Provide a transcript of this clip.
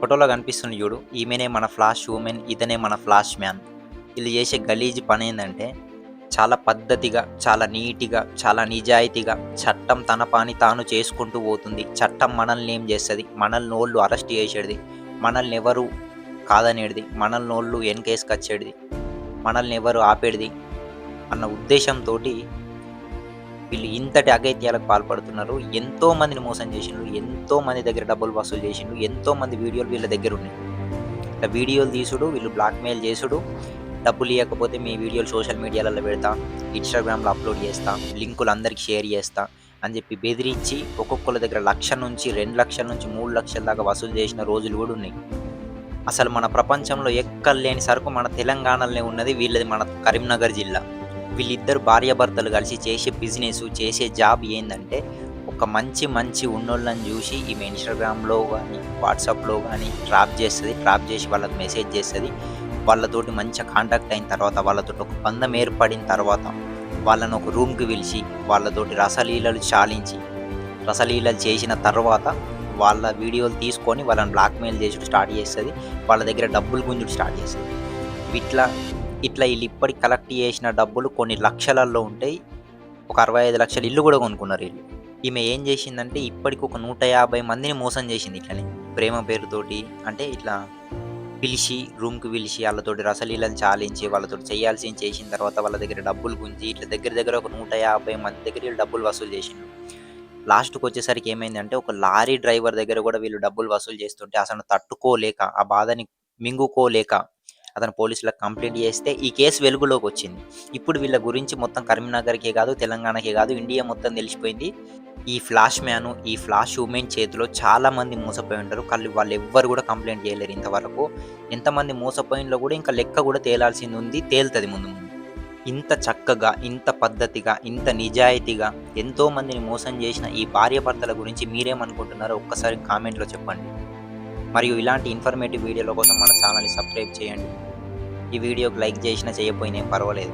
ఫోటోలో కనిపిస్తుంది చూడు, ఈమెనే మన ఫ్లాష్ ఉమెన్, ఇతనే మన ఫ్లాష్ మ్యాన్. వీళ్ళు చేసే గలీజ్ పనేందంటే, చాలా పద్ధతిగా, చాలా నీట్‌గా, చాలా నిజాయితీగా చట్టం తన పని తాను చేసుకుంటూ పోతుంది. చట్టం మనల్నేం జేస్తది, మనల్నోళ్ళు అరెస్ట్ చేసేటిది, మనల్నెవరు కాదనేటిది, మనల్నోళ్ళు ఎనకేసుకొచ్చేటిది, మనల్నెవరు ఆపేటిది అన్న ఉద్దేశంతోటి వీళ్ళు ఇంతటి అఘాయిత్యాలకు పాల్పడుతున్నారు. ఎంతో మందిని మోసం చేసిండ్రు. ఎంతో మంది దగ్గర డబ్బులు వసూలు చేసిండ్రు. ఎంతో మంది వీడియోలు వీళ్ళ దగ్గరున్నాయి. ఇట్లా వీడియోలు తీసుడు, వీళ్ళు బ్లాక్‌మెయిల్ చేసుడు, డబ్బులియ్యకపోతే మీ వీడియోలు సోషల్ మీడియాలలో పెడతా, ఇన్‌స్టాగ్రామ్‌లో అప్‌లోడ్ చేస్తా, లింకులు అందరికి షేర్ చేస్తా అని చెప్పి బెదిరించి ఒక్కొక్కళ్ళ దగ్గర 1,00,000 నుంచి 2,00,000 నుంచి 3,00,000 దాకా వసూలు చేసిన రోజులు కూడా ఉన్నాయి. అసలు మన ప్రపంచంలో ఎక్కడ లేని సరుకు మన తెలంగాణలోనే ఉన్నది. వీళ్ళది మన కరీంనగర్ జిల్లా. వీళ్ళిద్దరు భార్యాభర్తలు కలిసి చేసే బిజినెస్, చేసే జాబ్ ఏందంటే, ఒక మంచి ఉన్నోళ్ళని చూసి ఈమె ఇన్‌స్టాగ్రామ్‌లో గానీ, వాట్సాప్‌లో గానీ ట్రాప్ చేస్తది. ట్రాప్ చేసి వాళ్ళకి మెసేజ్ చేస్తది. వాళ్ళతోటి మంచిగా కాంటాక్ట్ అయిన తర్వాత, వాళ్ళతోటి ఒక బంధం ఏర్పడిన తర్వాత, వాళ్ళని ఒక రూమ్‌కి పిలిచి, వాళ్ళతోటి రసలీలలు చాలించి, రసలీలలు చేసిన తర్వాత వాళ్ళ వీడియోలు తీసుకొని వాళ్ళని బ్లాక్‌మెయిల్ చేసుడు స్టార్ట్ చేస్తది. వాళ్ళ దగ్గర డబ్బులు గుంజుడు స్టార్ట్ చేస్తది. ఇట్లా ఇట్లా ఈళ్ళిప్పటికి కలెక్ట్ చేసిన డబ్బులు కొన్ని లక్షలల్లో ఉంటాయి. ఒక 65 లక్షల ఇల్లు గూడా కొనుక్కున్నారు ఈళ్ళు. ఈమె ఏం చేసిందంటే, ఇప్పటికి ఒక 150 మందిని మోసం చేసింది ఇట్లనే. ప్రేమ పేరుతోటి అంటే ఇట్లా పిలిచి, రూమ్‌కి పిలిచి, ఆళ్ళతోటి రసలీలలు చాలించి, వాళ్ళతోటి చేయాల్సింది చేసిన తర్వాత వాళ్ళ దగ్గర డబ్బులు గుంజి, ఇట్లా దగ్గర ఒక 150 మంది దగ్గర వీళ్ళు డబ్బులు వసూలు చేసిండ్రు. లాస్ట్‌కొచ్చేసరికి ఏమైందంటే, ఒక లారీ డ్రైవర్ దగ్గర గూడా వీళ్ళు డబ్బులు వసూలు చేస్తుంటే అతను తట్టుకోలేక, ఆ బాధని మింగుకోలేక అతను పోలీసులకు కంప్లెయింట్ చేస్తే ఈ కేసు వెలుగులోకొచ్చింది. ఇప్పుడు వీళ్ళ గురించి మొత్తం కరీంనగర్‌కే కాదు, తెలంగాణకే కాదు, ఇండియా మొత్తం తెలిసిపోయింది. ఈ ఫ్లాష్ మ్యాను, ఈ ఫ్లాష్ ఉమెన్ చేతిలో చాలామంది మోసపోయి ఉంటారు. వాళ్ళెవ్వరు గూడా కంప్లెయింట్ చేయలేరు ఇంతవరకు. ఎంతమంది మోసపోయిన్లో గూడా ఇంకా లెక్క గూడా తేలాల్సిందుంది. తేలుతది ముందు ముందు. ఇంత చక్కగా, ఇంత పద్ధతిగా, ఇంత నిజాయితీగా ఎంతో మందిని మోసం చేసిన ఈ భార్యాభర్తల గురించి మీరేమనుకుంటున్నారో ఒక్కసారి కామెంట్‌లో చెప్పండి. మరియు ఇలాంటి ఇన్ఫర్మేటివ్ వీడియోల కోసం మన ఛానల్‌ని సబ్స్క్రైబ్ చేయండి. ఈ వీడియోకి లైక్ చేసినా చేయకపోయినా ఏం పర్వాలేదు.